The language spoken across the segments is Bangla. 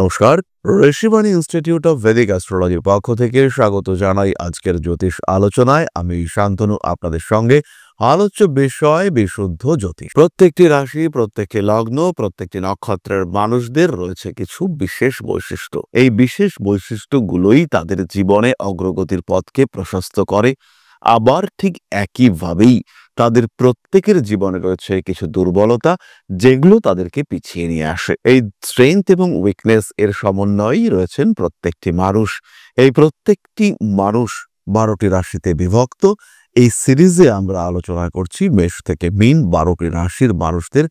নমস্কার, ঋষিবাণী ইনস্টিটিউট অফ ভেদিক অ্যাস্ট্রোলজির পক্ষ থেকে স্বাগত জানাই আজকের জ্যোতিষ আলোচনায়। আমি শান্তনু আপনাদের সঙ্গে। আলোচ্য বিষয় বিশুদ্ধ জ্যোতিষ। প্রত্যেকটি রাশি, প্রত্যেকটি লগ্ন, প্রত্যেকটি নক্ষত্রের মানুষদের রয়েছে কিছু বিশেষ বৈশিষ্ট্য। এই বিশেষ বৈশিষ্ট্যগুলোই তাদের জীবনে অগ্রগতির পথকে প্রশস্ত করে। আবার ঠিক একইভাবেই তাদের প্রত্যেকের জীবনে রয়েছে কিছু দুর্বলতা, যেগুলো তাদেরকে পিছিয়ে নিয়ে আসে। এই স্ট্রেংথ এবং উইকনেস এর সমন্বয়েই রয়েছেন প্রত্যেকটি মানুষ। এই প্রত্যেকটি মানুষ 12টি রাশিতে বিভক্ত। এই সিরিজে আমরা আলোচনা করছি মেষ থেকে মীন 12টি রাশির মানুষদের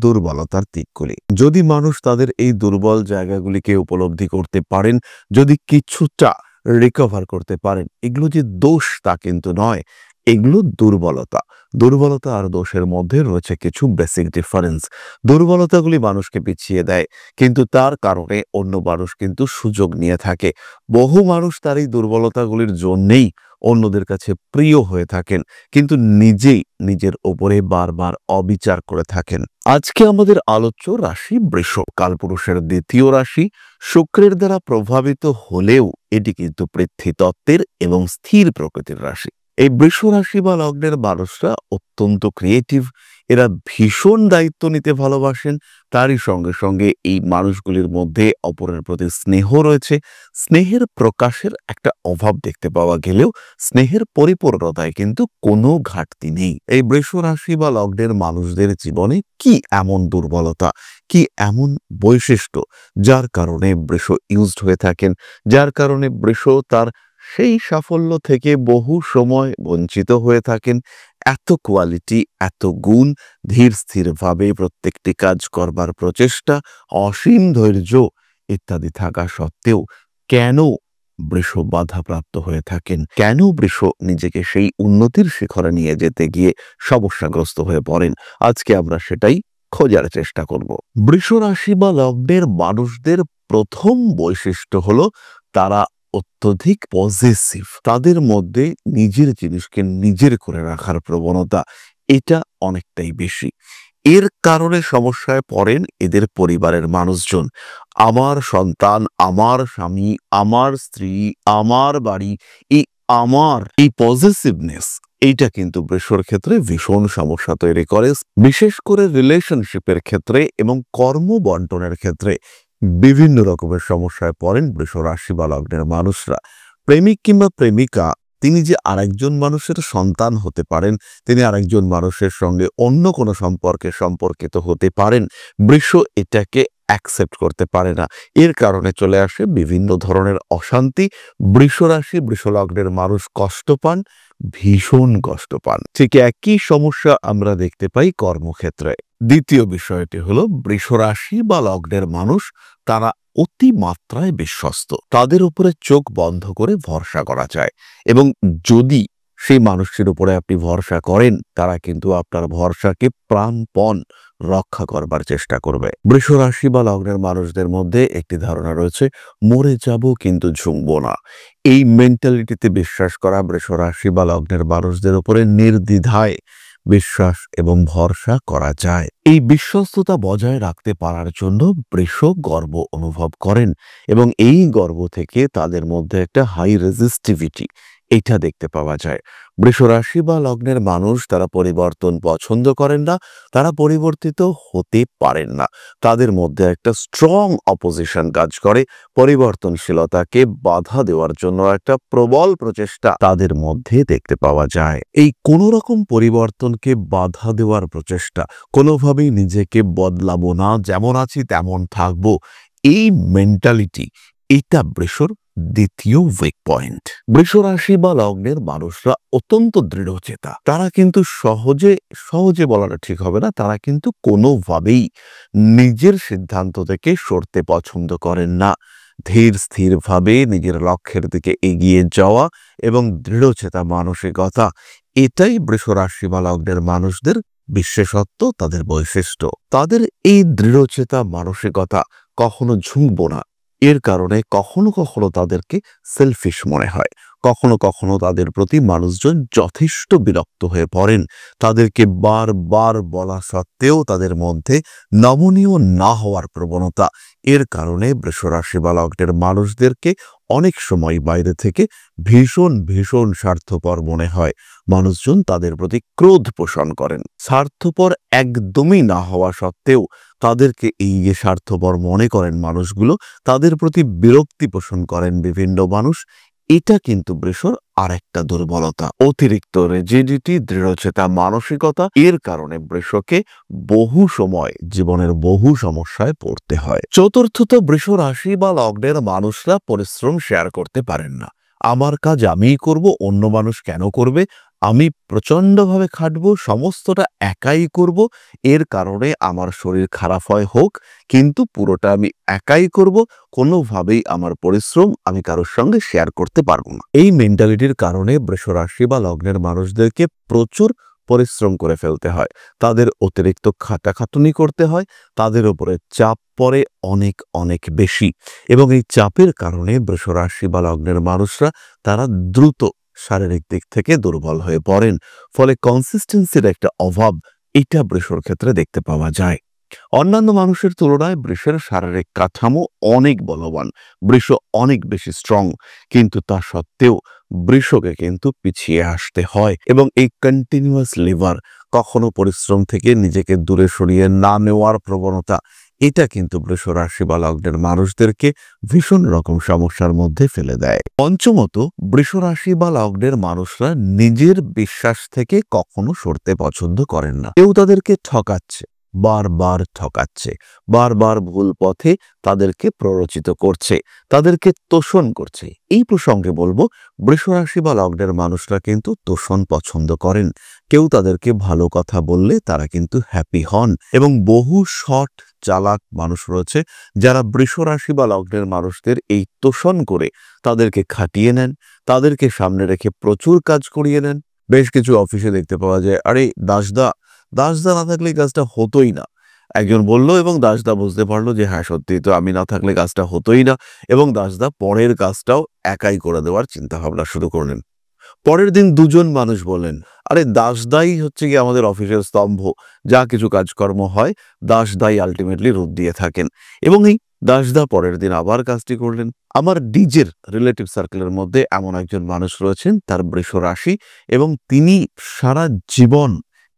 দুর্বলতার দিকগুলি। যদি মানুষ তাদের এই দুর্বল জায়গাগুলিকে উপলব্ধি করতে পারেন, যদি কিছুটা রিকভার করতে পারেন, এগুলো যে দোষ তা কিন্তু নয়, এগুলো দুর্বলতা। দুর্বলতা আর দোষের মধ্যে রয়েছে কিছু বেসিক ডিফারেন্স। দুর্বলতাগুলি মানুষকে পিছিয়ে দেয়, কিন্তু তার কারণে অন্য মানুষ কিন্তু সুযোগ নিয়ে থাকে। বহু মানুষ তার এই দুর্বলতাগুলির জন্যেই অন্যদের কাছে প্রিয় হয়ে থাকেন, কিন্তু নিজেই নিজের ওপরে বারবার অবিচার করে থাকেন। আজকে আমাদের আলোচ্য রাশি বৃষ, কালপুরুষের দ্বিতীয় রাশি। শুক্রের দ্বারা প্রভাবিত হলেও এটি কিন্তু পৃথ্বীতত্ত্বের এবং স্থির প্রকৃতির রাশি। এই বৃষ রাশি বা লগ্নের মানুষরা অত্যন্ত ক্রিয়েটিভ। এরা ভীষণ দায়িত্ব নিতে ভালোবাসেন। তারই সঙ্গে সঙ্গে এই মানুষগুলির মধ্যে অপরের প্রতি স্নেহ রয়েছে। স্নেহের প্রকাশের একটা অভাব দেখতে পাওয়া গেলেও স্নেহের পরিপূর্ণতায় কিন্তু কোনো ঘাটতি নেই। এই বৃষ রাশি বা লগ্নের মানুষদের জীবনে কি এমন দুর্বলতা, কি এমন বৈশিষ্ট্য যার কারণে বৃষ ইউজড হয়ে থাকেন, যার কারণে বৃষ তার সেই সাফল্য থেকে বহু সময় বঞ্চিত হয়ে থাকেন? এত কোয়ালিটি, এত গুণ, ধীর স্থিরভাবে প্রত্যেকটি কাজ করবার প্রচেষ্টা, অসীম ধৈর্য ইত্যাদি থাকা সত্ত্বেও কেন বৃষ বাধাপ্রাপ্ত হয়ে থাকেন? কেন বৃষ নিজেকে সেই উন্নতির শিখরে নিয়ে যেতে গিয়ে সমস্যাগ্রস্ত হয়ে পড়েন? আজকে আমরা সেটাই খোঁজার চেষ্টা করব। বৃষ রাশি বা লগ্নের মানুষদের প্রথম বৈশিষ্ট্য হলো তারা অত্যধিক পজেসিভ। তাদের মধ্যে নিজের জিনিসকে নিজের করে রাখার প্রবণতা এটা অনেকটাই বেশি। এর কারণে সমস্যায় পড়েন এদের পরিবারের মানুষজন। আমার সন্তান, আমার স্বামী, আমার স্ত্রী, আমার বাড়ি, এই পজেসিভনেস এইটা কিন্তু বৃষর ক্ষেত্রে ভীষণ সমস্যা তৈরি করে, বিশেষ করে রিলেশনশিপের ক্ষেত্রে এবং কর্ম বন্টনের ক্ষেত্রে বিভিন্ন রকমের সমস্যায় পড়েন বৃষ রাশি বা লগ্নের মানুষরা। প্রেমিক কিংবা প্রেমিকা তিনি যে আরেকজন মানুষের সন্তান হতে পারেন, তিনি আরেকজন মানুষের সঙ্গে অন্য কোনো সম্পর্কিত হতে পারেন, বৃষ এটাকে অ্যাকসেপ্ট করতে পারে না। এর কারণে চলে আসে বিভিন্ন ধরনের অশান্তি। বৃষ রাশি বৃষ লগ্নের মানুষ কষ্ট পান, ভীষণ কষ্ট পান। ঠিক একই সমস্যা আমরা দেখতে পাই কর্মক্ষেত্রে। দ্বিতীয় বিষয়টি হলো বৃষ রাশি বা লগ্নের মানুষ তারা অতিমাত্রায় বিশ্বস্ত। তাদের উপরে চোখ বন্ধ করে ভরসা করা যায়, এবং যদি সেই মানুষটির উপরে আপনি ভরসা করেন, তারা কিন্তু আপনার ভরসাকে প্রাণপণ রক্ষা করবার চেষ্টা করবে। বৃষ রাশি বা লগ্নের মানুষদের মধ্যে একটি ধারণা রয়েছে, মরে যাব কিন্তু ঝুঁকবো না। এই মেন্টালিটিতে বিশ্বাস করা বৃষ রাশি বা লগ্নের মানুষদের উপরে নির্দ্বিধায় বিশ্বাস এবং ভরসা করা যায়। এই বিশ্বস্ততা বজায় রাখতে পারার জন্য বৃষ গর্ব অনুভব করেন, এবং এই গর্ব থেকে তাদের মধ্যে একটা হাই রেজিস্টিভিটি এটা দেখতে পাওয়া যায়। বৃষ রাশি বা লগ্নের মানুষ তারা পরিবর্তন পছন্দ করেন না, তারা পরিবর্তিত হতে পারেন না। তাদের মধ্যে একটা স্ট্রং অপোজিশন কাজ করে। পরিবর্তনশীলতাকে বাধা দেওয়ার জন্য একটা প্রবল প্রচেষ্টা তাদের মধ্যে দেখতে পাওয়া যায়। এই কোনো রকম পরিবর্তনকে বাধা দেওয়ার প্রচেষ্টা, কোনোভাবেই নিজেকে বদলাবো না, যেমন আছি তেমন থাকবো, এই মেন্টালিটি এটা বৃষর দ্বিতীয় উইক পয়েন্ট। বৃষ রাশি বা লগ্নের মানুষরা অত্যন্ত দৃঢ়চেতা। তারা কিন্তু সহজে বলাটা ঠিক হবে না, তারা কিন্তু কোনোভাবেই নিজের সিদ্ধান্ত থেকে সরতে পছন্দ করেন না। ধীর স্থিরভাবে নিজের লক্ষ্যের দিকে এগিয়ে যাওয়া এবং দৃঢ়চেতা মানসিকতা, এটাই বৃষ রাশি বা লগ্নের মানুষদের বিশেষত্ব, তাদের বৈশিষ্ট্য। তাদের এই দৃঢ়চেতা মানসিকতা, কখনো ঝুঁকবো না, এর কারণে কখনো কখনো তাদেরকে সেলফিশ মনে হয়, কখনো কখনো তাদের প্রতি মানুষজন যথেষ্ট বিরক্ত হয়ে পড়েন। তাদেরকে বারবার বলা সত্ত্বেও তাদের মধ্যে নমনীয় না হওয়ার প্রবণতা, এর কারণে বৃষ রাশি বা লগ্নের মানুষদেরকে অনেক সময় বাইরে থেকে ভীষণ ভীষণ স্বার্থপর মনে হয়। মানুষজন তাদের প্রতি ক্রোধ পোষণ করেন। স্বার্থপর একদমই না হওয়া সত্ত্বেও তাদেরকে এই যে স্বার্থপর মনে করেন মানুষগুলো, তাদের প্রতি বিরক্তি পোষণ করেন বিভিন্ন মানুষ। এটা কিন্তু বৃষর আরেকটা দুর্বলতা। অতিরিক্ত রিজিডিটি, দৃঢ়চেতা মানসিকতা, এর কারণে বৃষকে বহু সময় জীবনের বহু সমস্যায় পড়তে হয়। চতুর্থত, বৃষ রাশি বা লগ্নের মানুষরা পরিশ্রম শেয়ার করতে পারেন না। আমার কাজ আমিই করব, অন্য মানুষ কেন করবে? আমি প্রচণ্ডভাবে খাটবো, সমস্তটা একাই করব, এর কারণে আমার শরীর খারাপ হোক, কিন্তু পুরোটা আমি একাই করব, কোনোভাবেই আমার পরিশ্রম আমি কারোর সঙ্গে শেয়ার করতে পারবো না। এই মেন্টালিটির কারণে বৃষ রাশি বা লগ্নের মানুষদেরকে প্রচুর পরিশ্রম করে ফেলতে হয়। তাদের অতিরিক্ত খাটাখাটুনি করতে হয়, তাদের উপরে চাপ পড়ে অনেক অনেক বেশি, এবং এই চাপের কারণে বৃষ রাশি বা লগ্নের মানুষরা তারা দ্রুত শারীরিক দিক থেকে দুর্বল হয়ে পড়েন। ফলে কনসিস্টেন্সির একটা অভাব এটা বৃষর ক্ষেত্রে দেখতে পাওয়া যায়। অন্যান্য মানুষের তুলনায় বৃষের শারীরিক কাঠামো অনেক বলবান, বৃষ অনেক বেশি স্ট্রং, কিন্তু তা সত্ত্বেও বৃষকে কিন্তু পিছিয়ে আসতে হয়, এবং এই কন্টিনিউয়াস লিভার, কখনো পরিশ্রম থেকে নিজেকে দূরে সরিয়ে না নেওয়ার প্রবণতা, এটা কিন্তু বৃষ রাশি বা লগ্নের মানুষদেরকে ভীষণ রকম সমস্যার মধ্যে ফেলে দেয়। পঞ্চমত, বৃষ রাশি বা লগ্নের মানুষরা নিজের বিশ্বাস থেকে কখনো সরতে পছন্দ করেন না। কেউ তাদেরকে ঠকাচ্ছে, বারবার ঠকাচ্ছে, বারবার ভুল পথে তাদেরকে প্ররোচিত করছে, তাদেরকে তোষণ করছে। এই প্রসঙ্গে বলবো, বৃষ রাশি বা লগ্নের মানুষরা কিন্তু তোষণ পছন্দ করেন। কেউ তাদেরকে ভালো কথা বললে তারা কিন্তু হ্যাপি হন, এবং বহু শট চালাক মানুষ রয়েছে যারা বৃষ রাশি বা লগ্নের মানুষদের এই তোষণ করে তাদেরকে খাটিয়ে নেন, তাদেরকে সামনে রেখে প্রচুর কাজ করিয়ে নেন। বেশ কিছু অফিসে দেখতে পাওয়া যায়, আরে দাসদা দাসদা না থাকলে কাজটা হতোই না, একজন বলল, এবং দাসদা বুঝতে পারলো যে হ্যাঁ সত্যি তো, আমি না থাকলে কাজটা হতোই না, এবং দাসদা পরের কাজটাও একাই করে দেওয়ার চিন্তা ভাবনা শুরু করলেন। পরের দিন দুজন মানুষ বলেন, আরে দাসদাই হচ্ছে কি আমাদের অফিসের স্তম্ভ, যা কিছু কাজকর্ম হয় দাসদাই আলটিমেটলি রূপ দিয়ে থাকেন। এবং এই দাসদা পরের দিন আবার কাজটি করলেন। আমার ডিজের রিলেটিভ সার্কেলের মধ্যে এমন একজন মানুষ রয়েছেন, তার বৃষ রাশি, এবং তিনি সারা জীবন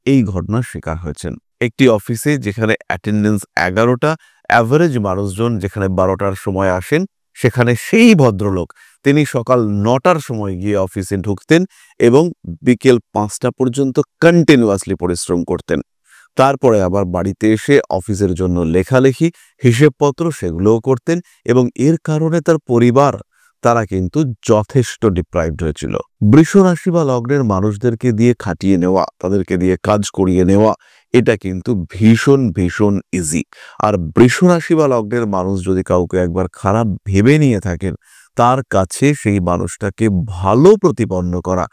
এই ঘটনার শিকার হয়েছেন। একটি অফিসে যেখানে অ্যাটেন্ডেন্স 11টা, অ্যাভারেজ মানুষজন যেখানে 12টার সময় আসেন, সেখানে সেই ভদ্রলোক তিনি সকাল 9টার সময় গিয়ে অফিসে ঢুকতেন এবং বিকেল 5টা পর্যন্ত কন্টিনিউয়াসলি পরিশ্রম করতেন। তারপরে আবার বাড়িতে এসে অফিসের জন্য লেখালেখি, হিসেবপত্র সেগুলোও করতেন, এবং এর কারণে তার পরিবার তারা কিন্তু যথেষ্ট ডিপ্রাইভড হয়েছিল। বৃষ রাশি বা লগ্নের মানুষদেরকে দিয়ে খাটিয়ে নেওয়া, তাদেরকে দিয়ে কাজ করিয়ে নেওয়া, এটা কিন্তু ভীষণ ভীষণ ইজি। আর বৃষ রাশি বা লগ্নের মানুষ যদি কাউকে একবার খারাপ ভেবে নিয়ে থাকেন, তার কাছে সেই মানুষটাকে ভালো প্রতিপন্ন করা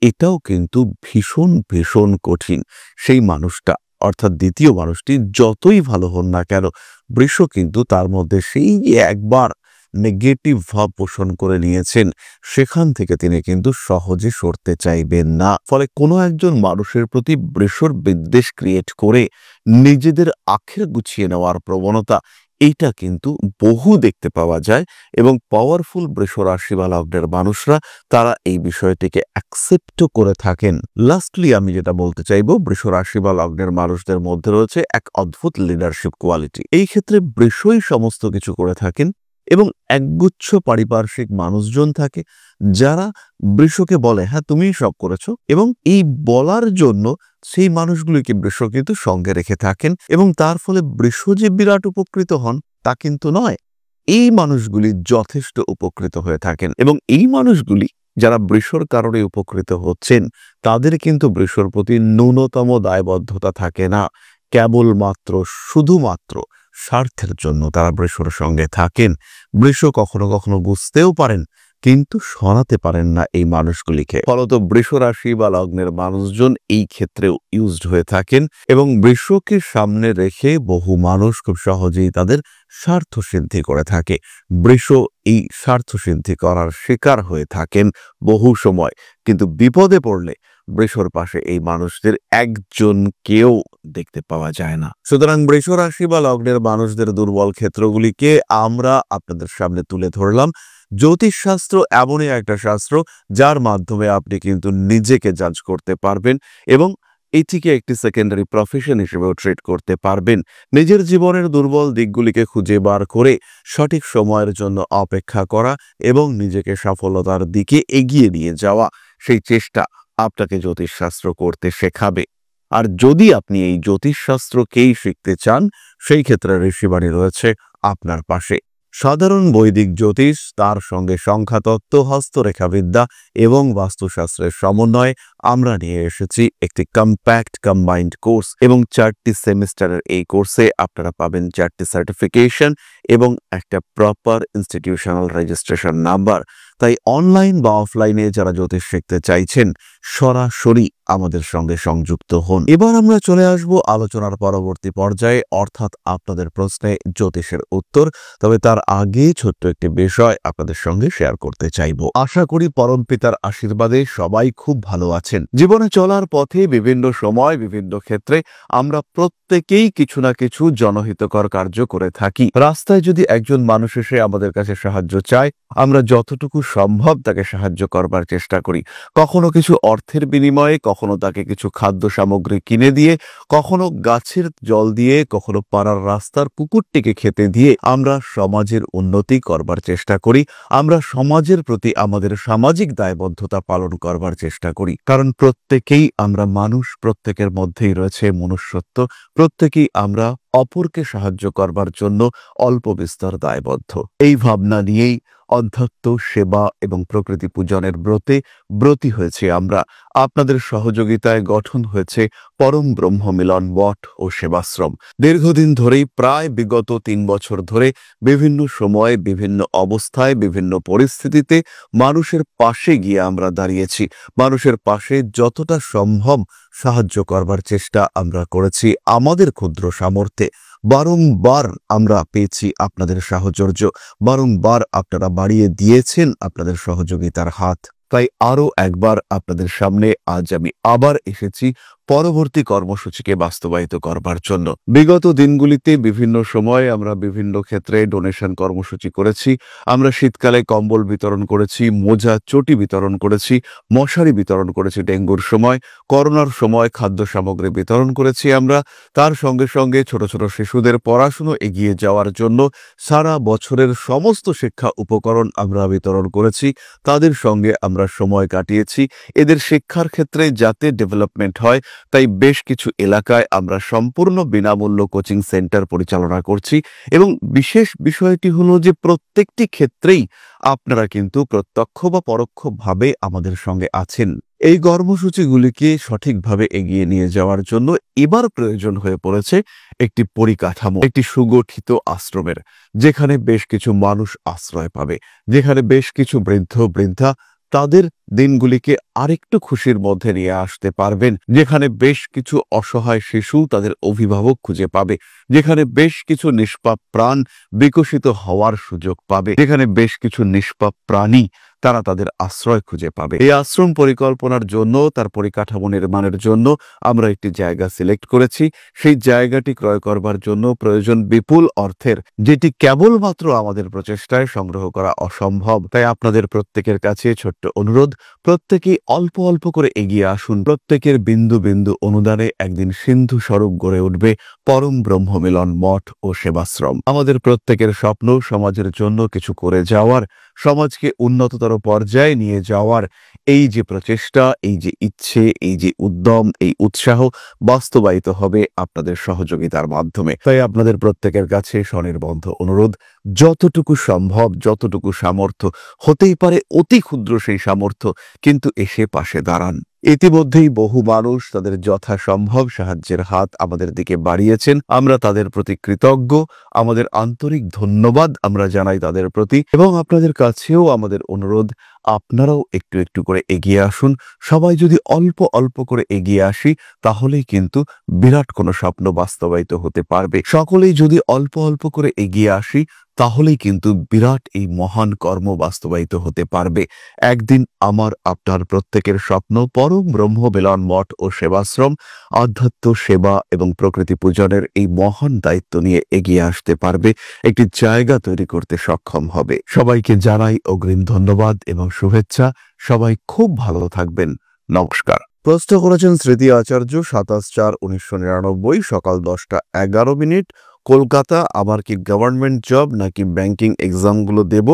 এটাও কিন্তু ভীষণ ভীষণ কঠিন। সেই মানুষটা, অর্থাৎ দ্বিতীয় মানুষটি যতই ভালো হন না কেন, বৃষ কিন্তু তার মধ্যে সেই যে একবার নেগেটিভ ভাব পোষণ করে নিয়েছেন, সেখান থেকে তিনি কিন্তু সহজে সরতে চাইবেন না। ফলে কোনো একজন মানুষের প্রতি বৃষর বিদ্বেষ ক্রিয়েট করে নিজেদের আখের গুছিয়ে নেওয়ার প্রবণতা, এইটা কিন্তু বহু দেখতে পাওয়া যায়, এবং পাওয়ারফুল বৃষ রাশি বা লগ্নের মানুষরা তারা এই বিষয়টিকে অ্যাকসেপ্টও করে থাকেন। লাস্টলি আমি যেটা বলতে চাইবো, বৃষ রাশি বা লগ্নের মানুষদের মধ্যে রয়েছে এক অদ্ভুত লিডারশিপ কোয়ালিটি। এই ক্ষেত্রে বৃষই সমস্ত কিছু করে থাকেন, এবং একগুচ্ছ পারিপার্শ্বিক মানুষজন থাকে যারা বৃষকে বলে হ্যাঁ তুমিই সব করেছো, এবং এই বলার জন্য সেই মানুষগুলিকে বৃষ কিন্তু সঙ্গে রেখে থাকেন, এবং তার ফলে বৃষ যে বিরাট উপকৃত হন তা কিন্তু নয়, এই মানুষগুলি যথেষ্ট উপকৃত হয়ে থাকেন। এবং এই মানুষগুলি যারা বৃষর কারণে উপকৃত হচ্ছেন, তাদের কিন্তু বৃষর প্রতি ন্যূনতম দায়বদ্ধতা থাকে না। কেবলমাত্র শুধুমাত্র স্বার্থের জন্য তারা বৃষর সঙ্গে থাকেন। বৃষ কখনো কখনো বুঝতেও পারেন, কিন্তু সরাতে পারেন না এই মানুষগুলিকে। ফলত বৃষ রাশি বা লগ্নের মানুষজন এই ক্ষেত্রেও ইউজড হয়ে থাকেন এবং বৃষকে সামনে রেখে বহু মানুষ খুব সহজেই তাদের স্বার্থ সিদ্ধি করে থাকে। বৃষ এই স্বার্থ সিদ্ধি করার শিকার হয়ে থাকেন বহু সময়, কিন্তু বিপদে পড়লে বৃষর পাশে এই মানুষদের একজনকেও দেখতে পাওয়া যায় না। সুতরাং বৃষ রাশি বা লগ্নের মানুষদের দুর্বল ক্ষেত্রগুলিকে আমরা আপনাদের সামনে তুলে ধরলাম। জ্যোতিষশাস্ত্র এমনই একটা শাস্ত্র যার মাধ্যমে আপনি কিন্তু নিজেকে জাজ করতে পারবেন এবং এটিকে একটি সেকেন্ডারি প্রফেশন হিসেবেও ট্রিট করতে পারবেন। নিজের জীবনের দুর্বল দিকগুলিকে খুঁজে বার করে সঠিক সময়ের জন্য অপেক্ষা করা এবং নিজেকে সফলতার দিকে এগিয়ে নিয়ে যাওয়া, সেই চেষ্টা আপনাকে জ্যোতিষশাস্ত্র করতে শেখাবে। আর যদি আপনি এই জ্যোতিষশাস্ত্রকেই শিখতে চান, সেই ক্ষেত্রে ঋষিবাণী রয়েছে আপনার পাশে। সাধারণ বৈদিক জ্যোতিষ, তার সঙ্গে সংখ্যাতত্ত্ব, হস্তরেখাবিদ্যা এবং বাস্তুশাস্ত্রের সমন্বয়ে আমরা নিয়ে এসেছি একটি কম্প্যাক্ট কম্বাইন্ড কোর্স এবং 4টি সেমিস্টারের এই কোর্সে আপনারা পাবেন 4টি সার্টিফিকেশন এবং একটা প্রপার ইনস্টিটিউশনাল রেজিস্ট্রেশন নাম্বার। তাই অনলাইন বা অফলাইনে যারা জ্যোতিষ শিখতে চাইছেন, সরাসরি আমাদের সঙ্গে সংযুক্ত হন। এবার আমরা চলে আসব আলোচনার পরবর্তী পর্যায়ে, অর্থাৎ আপনাদের প্রশ্নে জ্যোতিষের উত্তর। তবে তার আগে ছোট্ট একটি বিষয় আপনাদের সঙ্গে শেয়ার করতে চাইব। আশা করি পরম পিতার আশীর্বাদে সবাই খুব ভালো আছেন। জীবনে চলার পথে বিভিন্ন সময় বিভিন্ন ক্ষেত্রে আমরা প্রত্যেকেই কিছু না কিছু জনহিতকর কার্য করে থাকি। রাস্তায় যদি একজন মানুষ এসে আমাদের কাছে সাহায্য চায়, আমরা যতটুকু সম্ভব তাকে সাহায্য করবার চেষ্টা করি। কখনো কিছু অর্থের বিনিময়ে, কখনো তাকে কিছু খাদ্য সামগ্রী কিনে দিয়ে, কখনো গাছের জল দিয়ে, কখনো পাড়ার রাস্তার কুকুরটিকে খেতে দিয়ে আমরা সমাজের উন্নতি করবার চেষ্টা করি। আমরা সমাজের প্রতি আমাদের সামাজিক দায়বদ্ধতা পালন করবার চেষ্টা করি, কারণ প্রত্যেকেই আমরা মানুষ, প্রত্যেকের মধ্যেই রয়েছে মনুষ্যত্ব, প্রত্যেকেই আমরা অপরকে সাহায্য করবার জন্য অল্প বিস্তর দায়বদ্ধ। এই ভাবনা নিয়েই অধ্যাত্ম, সেবা এবং প্রকৃতি পূজনের ব্রতী হয়েছে আমরা। আপনাদের সহযোগিতায় গঠন হয়েছে পরম ব্রহ্ম মিলন মঠ ও সেবাশ্রম। দীর্ঘদিন ধরেই, প্রায় বিগত 3 বছর ধরে বিভিন্ন সময়ে, বিভিন্ন অবস্থায়, বিভিন্ন পরিস্থিতিতে মানুষের পাশে গিয়ে আমরা দাঁড়িয়েছি। মানুষের পাশে যতটা সম্ভব সাহায্য করবার চেষ্টা আমরা করেছি আমাদের ক্ষুদ্র সামর্থ্যে। বারংবার আমরা পেয়েছি আপনাদের সাহচর্য, বারংবার আপনারা বাড়িয়ে দিয়েছেন আপনাদের সহযোগিতার হাত। তাই আরও একবার আপনাদের সামনে আজ আমি আবার এসেছি পরবর্তী কর্মসূচিকে বাস্তবায়িত করবার জন্য। বিগত দিনগুলিতে বিভিন্ন সময়ে আমরা বিভিন্ন ক্ষেত্রে ডোনেশন কর্মসূচি করেছি। আমরা শীতকালে কম্বল বিতরণ করেছি, মোজা, চটি বিতরণ করেছি, মশারি বিতরণ করেছি ডেঙ্গুর সময়, করোনার সময় খাদ্য সামগ্রী বিতরণ করেছি আমরা। তার সঙ্গে সঙ্গে ছোট ছোট শিশুদের পড়াশুনো এগিয়ে যাওয়ার জন্য সারা বছরের সমস্ত শিক্ষা উপকরণ আমরা বিতরণ করেছি। তাদের সঙ্গে আমরা সময় কাটিয়েছি। এদের শিক্ষার ক্ষেত্রে যাতে ডেভেলপমেন্ট হয়, তাই বেশ কিছু এলাকায় আমরা সম্পূর্ণ বিনামূল্য কোচিং সেন্টার পরিচালনা করছি এবং বিশেষ বিষয়টি হলো যে প্রত্যেকটি ক্ষেত্রেই আপনারা কিন্তু প্রত্যক্ষ বা পরোক্ষভাবে আমাদের সঙ্গে আছেন। এই কর্মসূচিগুলিকে সঠিকভাবে এগিয়ে নিয়ে যাওয়ার জন্য এবার প্রয়োজন হয়ে পড়েছে একটি পরিকাঠামো, একটি সুগঠিত আশ্রমের, যেখানে বেশ কিছু মানুষ আশ্রয় পাবে, যেখানে বেশ কিছু বৃদ্ধ বৃদ্ধা তাদের দিনগুলিকে আরেকটু খুশির মধ্যে নিয়ে আসতে পারবেন, যেখানে বেশ কিছু অসহায় শিশু তাদের অভিভাবক খুঁজে পাবে, যেখানে বেশ কিছু নিষ্পাপ প্রাণ বিকশিত হওয়ার সুযোগ পাবে, যেখানে বেশ কিছু নিষ্পাপ প্রাণী তারা তাদের আশ্রয় খুঁজে পাবে। এই আশ্রম পরিকল্পনার জন্য, তার পরিকাঠামো নির্মাণের জন্য আমরা একটি জায়গা সিলেক্ট করেছি। সেই জায়গাটি ক্রয় করবার জন্য প্রয়োজন বিপুল অর্থের, যেটি কেবলমাত্র আমাদের প্রচেষ্টায় সংগ্রহ করা অসম্ভব। তাই আপনাদের প্রত্যেকের কাছে ছোট্ট অনুরোধ, প্রত্যেকেই অল্প অল্প করে এগিয়ে আসুন। প্রত্যেকের বিন্দু বিন্দু অনুদানে একদিন সিন্ধু স্বরূপ গড়ে উঠবে পরম ব্রহ্ম মিলন মঠ ও সেবাশ্রম। আমাদের প্রত্যেকের স্বপ্ন সমাজের জন্য কিছু করে যাওয়ার, সমাজকে উন্নততর পর্যায়ে নিয়ে যাওয়ার এই যে প্রচেষ্টা, এই যে ইচ্ছে, এই যে উদ্যম, এই উৎসাহ বাস্তবায়িত হবে আপনাদের সহযোগিতার মাধ্যমে। তাই আপনাদের প্রত্যেকের কাছে স্বনির্বন্ধ অনুরোধ, যতটুকু সম্ভব, যতটুকু সামর্থ্য হতেই পারে, অতি ক্ষুদ্র সেই সামর্থ্য, কিন্তু এসে পাশে দাঁড়ান। ইতিমধ্যেই বহু মানুষ তাদের যথাসম্ভব সাহায্যের হাত আমাদের দিকে বাড়িয়েছেন। আমরা তাদের প্রতি কৃতজ্ঞ। আমাদের আন্তরিক ধন্যবাদ আমরা জানাই তাদের প্রতি, এবং আপনাদের কাছেও আমাদের অনুরোধ, আপনারাও একটু একটু করে এগিয়ে আসুন। সবাই যদি অল্প অল্প করে এগিয়ে আসি, তাহলেই কিন্তু বিরাট কোনো স্বপ্ন বাস্তবায়িত হতে পারবে। সকলেই যদি অল্প অল্প করে এগিয়ে আসি, তাহলেই কিন্তু বিরাট এই মহান কর্ম বাস্তবায়িত হতে পারবে। একদিন আমার আপনার প্রত্যেকের স্বপ্ন পরম ব্রহ্ম বেলন মঠ ও সেবাশ্রম আধ্যাত্ম সেবা এবং প্রকৃতি পূজনের এই মহান দায়িত্ব নিয়ে এগিয়ে আসতে পারবে, একটি জায়গা তৈরি করতে সক্ষম হবে। সবাইকে জানাই অগ্রিম ধন্যবাদ এবং শুভেচ্ছা। সবাই খুব ভালো থাকবেন। নমস্কার। প্রশ্ন করেছেন স্মৃতি আচার্য, 27/4/1999, সকাল 10টা 11 মিনিট, কলকাতা। আমার কি গভর্নমেন্ট জব নাকি ব্যাংকিং এক্সামগুলো দেব?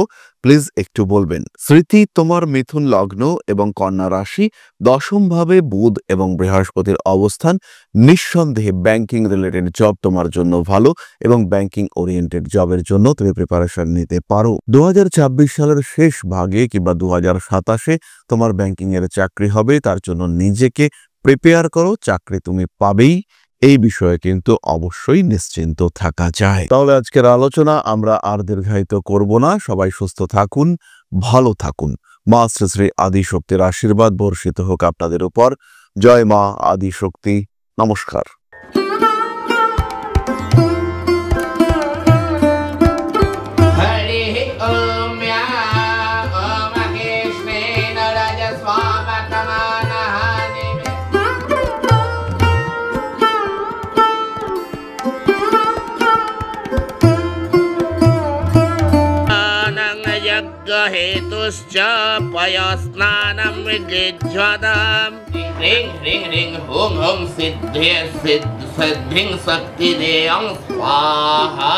প্লিজ একটু বলবেন। স্মৃতি, তোমার মিথুন লগ্ন এবং কন্যা রাশি, দশমভাবে বুধ এবং বৃহস্পতির অবস্থান, নিঃসন্দেহে ব্যাংকিং রিলেটেড জব তোমার জন্য ভালো, এবং ব্যাংকিং ওরিয়েন্টেড জবের জন্য তুমি প্রিপারেশন নিতে পারো। 2026 সালের শেষ ভাগে কিংবা 2027-এ তোমার ব্যাংকিং এর চাকরি হবে। তার জন্য নিজেকে প্রিপেয়ার করো, চাকরি তুমি পাবেই, এই বিষয়ে কিন্তু অবশ্যই নিশ্চিন্ত থাকা যায়। তাহলে আজকের আলোচনা আমরা আর দীর্ঘায়িত করব না। সবাই সুস্থ থাকুন, ভালো থাকুন। মা শ্রী শ্রী আদিশক্তির আশীর্বাদ বর্ষিত হোক আপনাদের উপর। জয় মা আদিশক্তি। নমস্কার। हेतुश्च पयस्नानं विजिह्वताम् ह्रीं ह्रीं ह्रीं हुं हुं सिद्धिं शक्तिदेयं स्वाहा।